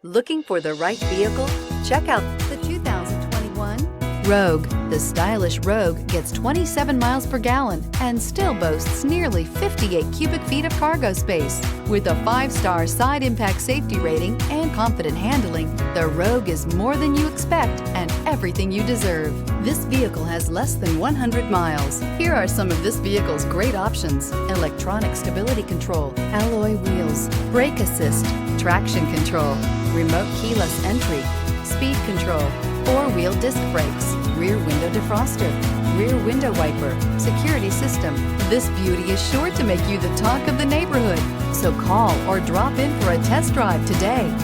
Looking for the right vehicle? Check out the 2021 Rogue. The stylish Rogue gets 27 miles per gallon and still boasts nearly 58 cubic feet of cargo space. With a 5-star side impact safety rating and confident handling, the Rogue is more than you expect and everything you deserve. This vehicle has less than 100 miles. Here are some of this vehicle's great options: electronic stability control, alloy wheels, brake assist, traction control, remote keyless entry, speed control, 4-wheel disc brakes, rear window defroster, rear window wiper, security system. This beauty is sure to make you the talk of the neighborhood. So call or drop in for a test drive today.